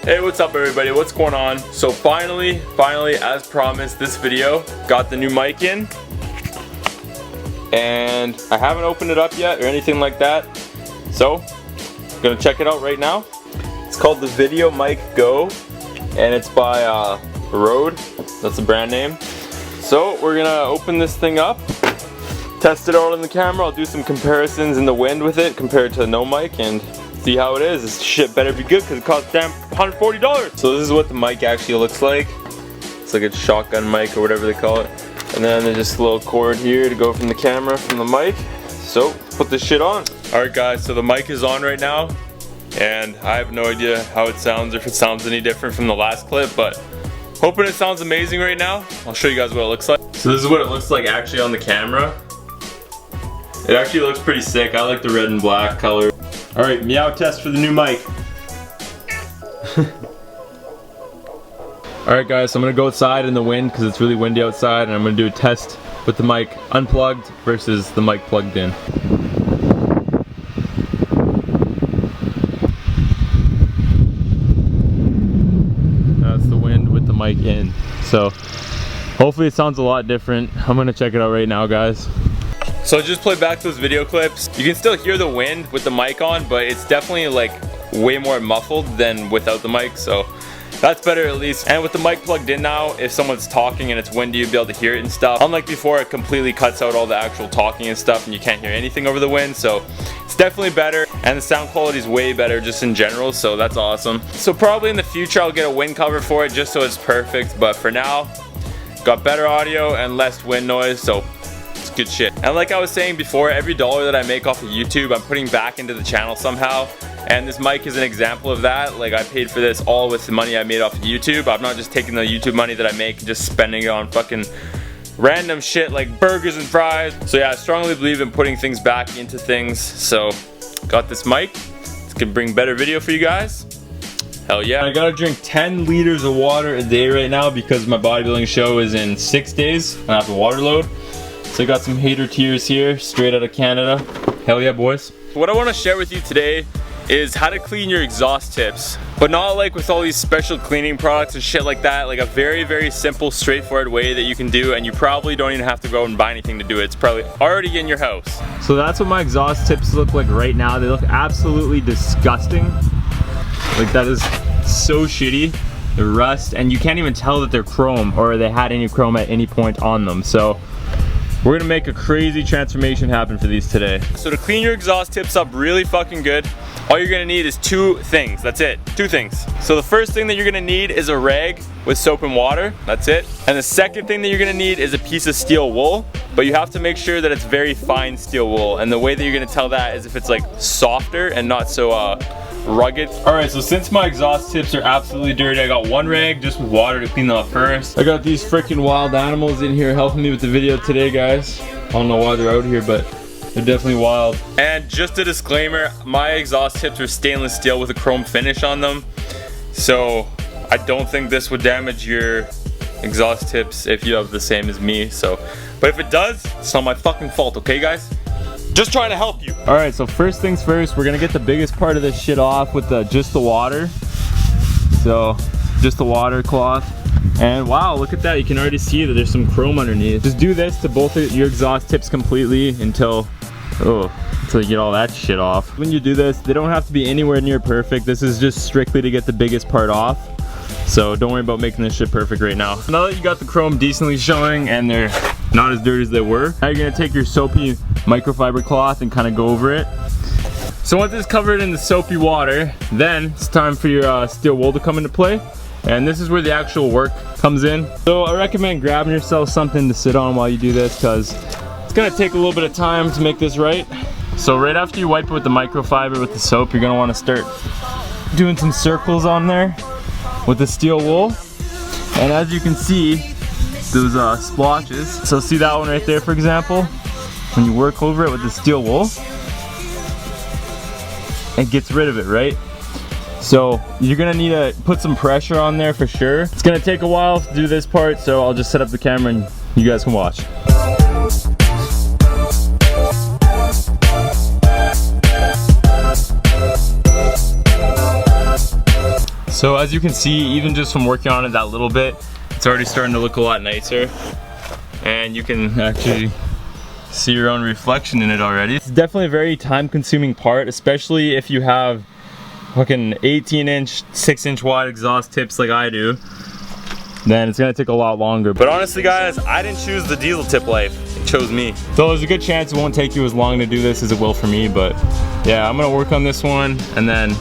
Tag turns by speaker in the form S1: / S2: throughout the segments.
S1: Hey, what's up everybody? What's going on? So finally, as promised, this video got the new mic in. And I haven't opened it up yet or anything like that. So, I'm gonna check it out right now. It's called the Video Mic Go. And it's by Rode. That's the brand name. So, we're gonna open this thing up. Test it out on the camera. I'll do some comparisons in the wind with it compared to no mic and see how it is. This shit better be good because it costs damn $140. So this is what the mic actually looks like. It's like a shotgun mic or whatever they call it. And then there's just a little cord here to go from the camera from the mic. So put this shit on. Alright guys, so the mic is on right now. And I have no idea how it sounds or if it sounds any different from the last clip, but hoping it sounds amazing right now. I'll show you guys what it looks like. So this is what it looks like actually on the camera. It actually looks pretty sick. I like the red and black color. Alright, meow test for the new mic. Alright guys, so I'm gonna go outside in the wind because it's really windy outside, and I'm gonna do a test with the mic unplugged versus the mic plugged in. That's the wind with the mic in. So hopefully it sounds a lot different. I'm gonna check it out right now, guys. So just play back those video clips. You can still hear the wind with the mic on, but it's definitely like way more muffled than without the mic, so that's better at least. And with the mic plugged in now, if someone's talking and it's windy, you'll be able to hear it and stuff. Unlike before, it completely cuts out all the actual talking and stuff and you can't hear anything over the wind, so it's definitely better. And the sound quality is way better just in general, so that's awesome. So probably in the future I'll get a wind cover for it just so it's perfect, but for now, got better audio and less wind noise, so good shit. And like I was saying before, every dollar that I make off of YouTube, I'm putting back into the channel somehow. And this mic is an example of that. Like, I paid for this all with the money I made off of YouTube. I'm not just taking the YouTube money that I make and just spending it on fucking random shit like burgers and fries. So yeah, I strongly believe in putting things back into things. So, got this mic. It's gonna bring better video for you guys. Hell yeah. I gotta drink 10 liters of water a day right now because my bodybuilding show is in 6 days. I have to water load. So I got some hater tears here, straight out of Canada. Hell yeah, boys. What I want to share with you today is how to clean your exhaust tips. But not like with all these special cleaning products and shit like that. Like a very, very simple, straightforward way that you can do, and you probably don't even have to go and buy anything to do it. It's probably already in your house. So that's what my exhaust tips look like right now. They look absolutely disgusting. Like, that is so shitty. The rust, and you can't even tell that they're chrome or they had any chrome at any point on them. So we're gonna make a crazy transformation happen for these today. So to clean your exhaust tips up really fucking good, all you're gonna need is 2 things. That's it, 2 things. So the first thing that you're gonna need is a rag with soap and water. That's it. And the second thing that you're gonna need is a piece of steel wool, but you have to make sure that it's very fine steel wool. And the way that you're gonna tell that is if it's like softer and not so rugged. Alright, so since my exhaust tips are absolutely dirty, I got 1 rag just with water to clean them up first. I got these freaking wild animals in here helping me with the video today, guys. I don't know why they're out here, but they're definitely wild. And just a disclaimer, my exhaust tips are stainless steel with a chrome finish on them. So I don't think this would damage your exhaust tips if you have the same as me. So, but if it does, it's not my fucking fault, okay guys? Just trying to help you. Alright, so first things first, we're gonna get the biggest part of this shit off with just the water. So, just the water cloth. And wow, look at that, you can already see that there's some chrome underneath. Just do this to both of your exhaust tips completely until you get all that shit off. When you do this, they don't have to be anywhere near perfect. This is just strictly to get the biggest part off. So don't worry about making this shit perfect right now. Now that you got the chrome decently showing and they're not as dirty as they were, now you're gonna take your soapy microfiber cloth and kind of go over it. So once it's covered in the soapy water, then it's time for your steel wool to come into play. And this is where the actual work comes in. So I recommend grabbing yourself something to sit on while you do this because it's gonna take a little bit of time to make this right. So right after you wipe it with the microfiber with the soap, you're gonna wanna start doing some circles on there with the steel wool. And as you can see, those splotches. So see that one right there, for example? When you work over it with the steel wool, it gets rid of it, right? So you're gonna need to put some pressure on there for sure. It's gonna take a while to do this part, so I'll just set up the camera and you guys can watch. So as you can see, even just from working on it that little bit, it's already starting to look a lot nicer. And you can actually see your own reflection in it already. It's definitely a very time-consuming part, especially if you have fucking 18-inch, 6-inch wide exhaust tips like I do. Then it's gonna take a lot longer. But honestly guys, I didn't choose the diesel tip life, it chose me. So there's a good chance it won't take you as long to do this as it will for me, but yeah, I'm gonna work on this one and then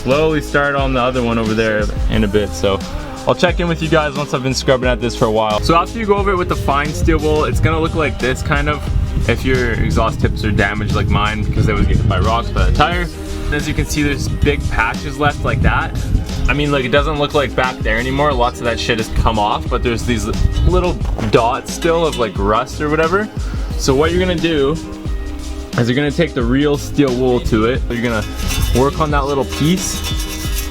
S1: slowly start on the other one over there in a bit. So I'll check in with you guys once I've been scrubbing at this for a while. So after you go over it with the fine steel wool, it's gonna look like this kind of, if your exhaust tips are damaged like mine because they was hit by rocks by the tire. And as you can see, there's big patches left like that. I mean, like, it doesn't look like back there anymore. Lots of that shit has come off, but there's these little dots still of like rust or whatever. So what you're gonna do is you're gonna take the real steel wool to it. You're gonna work on that little piece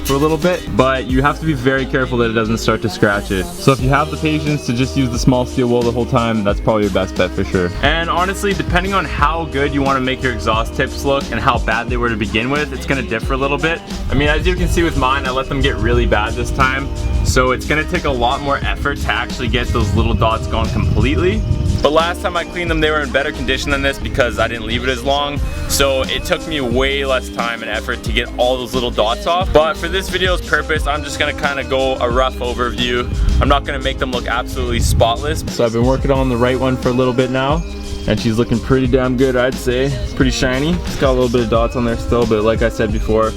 S1: for a little bit, but you have to be very careful that it doesn't start to scratch it. So if you have the patience to just use the small steel wool the whole time, that's probably your best bet for sure. And honestly, depending on how good you want to make your exhaust tips look and how bad they were to begin with, it's gonna differ a little bit. I mean, as you can see with mine, I let them get really bad this time. So it's gonna take a lot more effort to actually get those little dots gone completely. But last time I cleaned them, they were in better condition than this because I didn't leave it as long. So it took me way less time and effort to get all those little dots off. But for this video's purpose, I'm just gonna kind of go a rough overview. I'm not gonna make them look absolutely spotless. So I've been working on the right one for a little bit now, and she's looking pretty damn good, I'd say. Pretty shiny. It's got a little bit of dots on there still, but like I said before,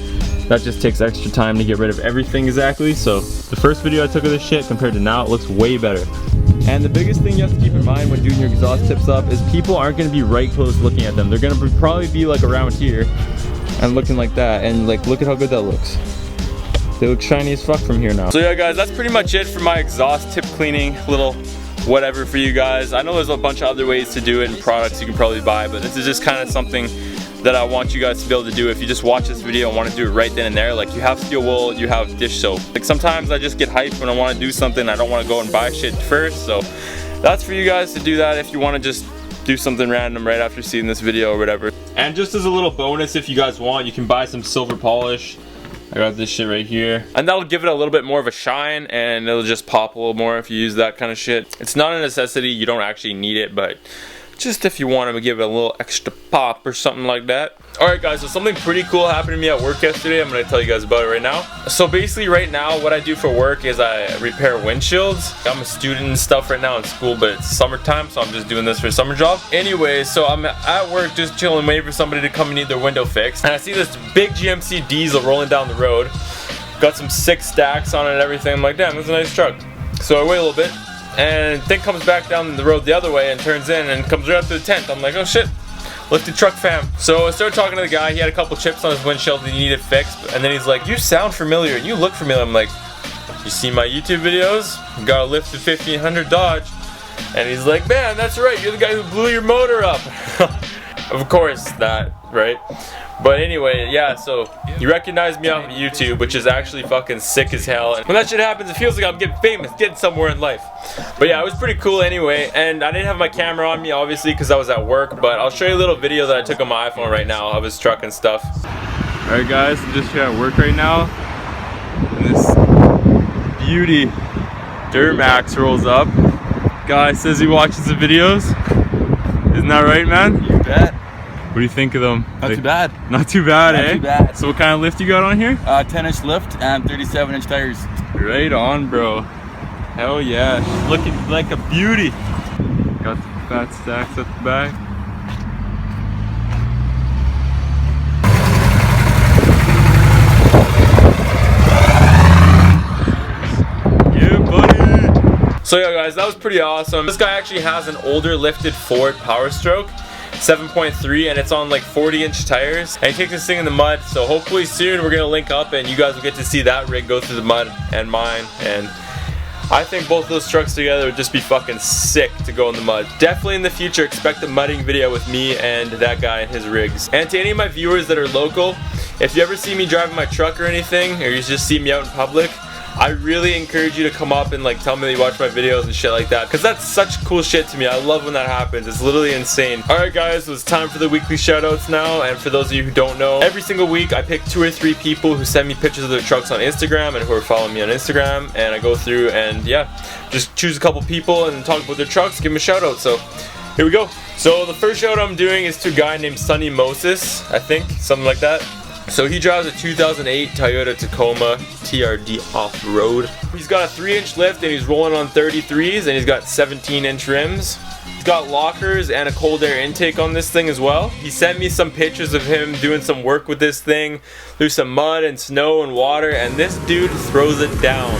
S1: that just takes extra time to get rid of everything exactly. So the first video I took of this shit compared to now, it looks way better. And the biggest thing you have to keep in mind when doing your exhaust tips up is people aren't going to be right close looking at them. They're going to probably be like around here and looking like that, and like look at how good that looks. They look shiny as fuck from here now. So yeah guys, that's pretty much it for my exhaust tip cleaning little whatever for you guys. I know there's a bunch of other ways to do it and products you can probably buy, but this is just kind of something that I want you guys to be able to do if you just watch this video and want to do it right then and there. Like, you have steel wool, you have dish soap. Like, sometimes I just get hyped when I want to do something. I don't want to go and buy shit first. So that's for you guys to do that if you want to just do something random right after seeing this video or whatever. And just as a little bonus, if you guys want, you can buy some silver polish. I got this shit right here, and that'll give it a little bit more of a shine, and it'll just pop a little more if you use that kind of shit. It's not a necessity, you don't actually need it, but just if you want to give it a little extra pop or something like that. Alright guys, so something pretty cool happened to me at work yesterday. I'm going to tell you guys about it right now. So basically right now, what I do for work is I repair windshields. I'm a student and stuff right now in school, but it's summertime, so I'm just doing this for a summer job. Anyway, so I'm at work just chilling, waiting for somebody to come and need their window fixed. And I see this big GMC diesel rolling down the road. Got some 6 stacks on it and everything. I'm like, damn, that's a nice truck. So I wait a little bit, and thing comes back down the road the other way and turns in and comes right up to the tent. I'm like, oh shit, lifted truck fam. So I started talking to the guy. He had a couple chips on his windshield that he needed fixed, and then he's like, you sound familiar and you look familiar. I'm like, you see my YouTube videos? You got a lifted 1500 Dodge. And he's like, man, that's right, you're the guy who blew your motor up. Of course that, right? But anyway, yeah, so he recognized me off of YouTube, which is actually fucking sick as hell. And when that shit happens, it feels like I'm getting famous, getting somewhere in life. But yeah, it was pretty cool anyway. And I didn't have my camera on me, obviously, because I was at work. But I'll show you a little video that I took on my iPhone right now of his truck and stuff. Alright guys, I'm just here at work right now. And this beauty Duramax rolls up. Guy says he watches the videos. Isn't that right, man?
S2: You bet.
S1: What do you think of them?
S2: Not too bad.
S1: Not too bad,
S2: Not
S1: eh?
S2: too bad.
S1: So what kind of lift you got on here?
S2: 10-inch lift and 37-inch tires.
S1: Right on, bro. Hell yeah. She's looking like a beauty. Got the fat stacks at the back. Yeah, buddy. So yeah, guys, that was pretty awesome. This guy actually has an older lifted Ford Power Stroke 7.3, and it's on like 40-inch tires, and he takes this thing in the mud. So hopefully soon we're gonna link up and you guys will get to see that rig go through the mud and mine. And I think both those trucks together would just be fucking sick to go in the mud. Definitely in the future expect a mudding video with me and that guy and his rigs. And to any of my viewers that are local, if you ever see me driving my truck or anything, or you just see me out in public, I really encourage you to come up and like tell me that you watch my videos and shit like that, because that's such cool shit to me. I love when that happens. It's literally insane. Alright guys, so it's time for the weekly shoutouts now, and for those of you who don't know, every single week I pick 2 or 3 people who send me pictures of their trucks on Instagram and who are following me on Instagram, and I go through and yeah, just choose a couple people and talk about their trucks, give them a shout out. So here we go. So the first shout out I'm doing is to a guy named Sunny Moses, I think, something like that. So he drives a 2008 Toyota Tacoma TRD off-road. He's got a 3-inch lift and he's rolling on 33s, and he's got 17-inch rims. He's got lockers and a cold air intake on this thing as well. He sent me some pictures of him doing some work with this thing through some mud and snow and water, and this dude throws it down.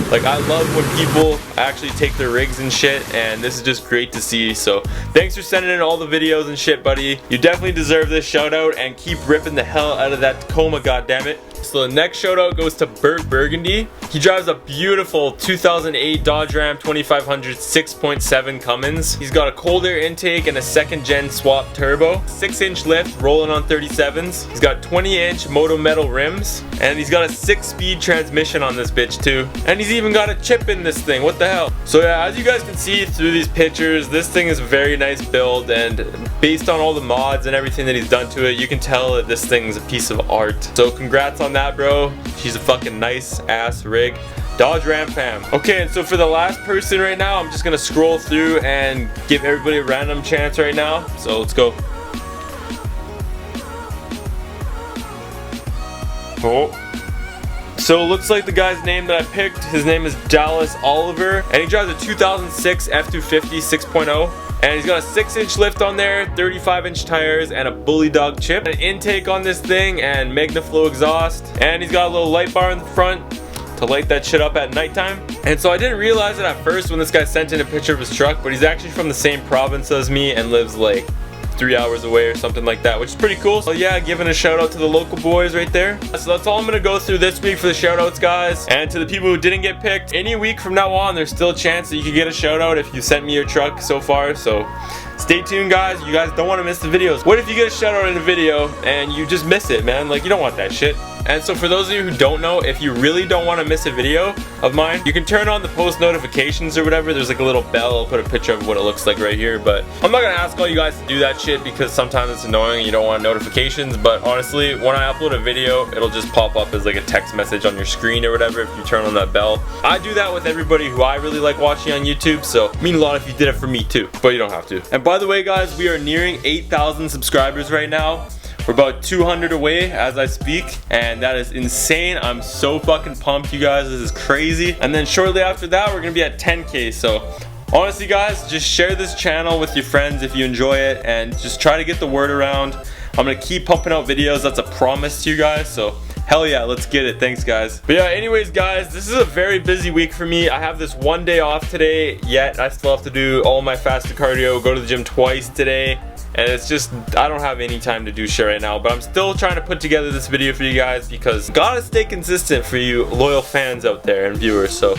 S1: Like, I love when people actually take their rigs and shit, and this is just great to see. So thanks for sending in all the videos and shit, buddy. You definitely deserve this shout out, and keep ripping the hell out of that Tacoma, goddammit. So the next shout out goes to Bert Burgundy. He drives a beautiful 2008 Dodge Ram 2500 6.7 Cummins. He's got a cold air intake and a 2nd gen swap turbo, 6-inch lift rolling on 37s. He's got 20-inch Moto Metal rims, and he's got a 6-speed transmission on this bitch too. And he's even got a chip in this thing. What the hell? So yeah, as you guys can see through these pictures, this thing is a very nice build, and based on all the mods and everything that he's done to it, you can tell that this thing is a piece of art. So congrats on that, bro. She's a fucking nice ass rig. Dodge Ram fam. Okay, and so for the last person right now, I'm just gonna scroll through and give everybody a random chance right now. So let's go. Oh. So it looks like the guy's name that I picked, his name is Dallas Oliver, and he drives a 2006 F250 6.0. And he's got a 6-inch lift on there, 35-inch tires, and a Bully Dog chip. An intake on this thing, and MagnaFlow exhaust. And he's got a little light bar in the front to light that shit up at nighttime. And so I didn't realize it at first when this guy sent in a picture of his truck, but he's actually from the same province as me and lives like 3 hours away or something like that, which is pretty cool. So yeah, giving a shout out to the local boys right there. So that's all I'm gonna go through this week for the shout outs, guys. And to the people who didn't get picked, any week from now on, there's still a chance that you could get a shout out if you sent me your truck so far. So stay tuned, guys. You guys don't want to miss the videos. What if you get a shout out in a video and you just miss it, man? Like, you don't want that shit. And so for those of you who don't know, if you really don't want to miss a video of mine, you can turn on the post notifications or whatever. There's like a little bell. I'll put a picture of what it looks like right here, but I'm not gonna ask all you guys to do that shit because sometimes it's annoying and you don't want notifications. But honestly, when I upload a video, it'll just pop up as like a text message on your screen or whatever if you turn on that bell. I do that with everybody who I really like watching on YouTube, so it means a lot if you did it for me too, but you don't have to. And by the way, guys, we are nearing 8,000 subscribers right now. We're about 200 away as I speak, and that is insane. I'm so fucking pumped, you guys. This is crazy. And then shortly after that, we're gonna be at 10K. So honestly, guys, just share this channel with your friends if you enjoy it, and just try to get the word around. I'm gonna keep pumping out videos. That's a promise to you guys. So hell yeah, let's get it. Thanks, guys. But yeah, anyways, guys, this is a very busy week for me. I have this one day off today, yet I still have to do all my fasted cardio, go to the gym twice today. And it's just, I don't have any time to do shit right now, but I'm still trying to put together this video for you guys because gotta stay consistent for you loyal fans out there and viewers. So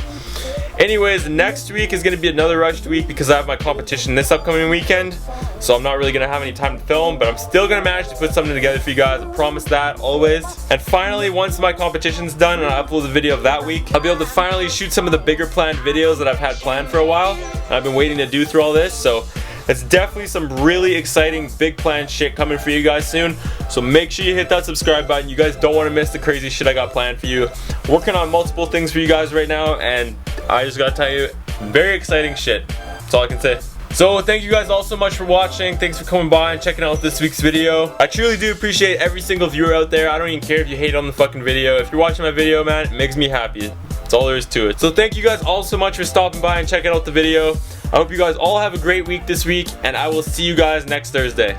S1: anyways, next week is gonna be another rushed week because I have my competition this upcoming weekend. So I'm not really gonna have any time to film, but I'm still gonna manage to put something together for you guys. I promise that, always. And finally, once my competition's done and I upload the video of that week, I'll be able to finally shoot some of the bigger planned videos that I've had planned for a while. And I've been waiting to do through all this, so it's definitely some really exciting big plan shit coming for you guys soon. So make sure you hit that subscribe button. You guys don't want to miss the crazy shit I got planned for you. Working on multiple things for you guys right now, and I just gotta tell you, very exciting shit. That's all I can say. So thank you guys all so much for watching. Thanks for coming by and checking out this week's video. I truly do appreciate every single viewer out there. I don't even care if you hate on the fucking video. If you're watching my video, man, it makes me happy. That's all there is to it. So thank you guys all so much for stopping by and checking out the video. I hope you guys all have a great week this week, and I will see you guys next Thursday.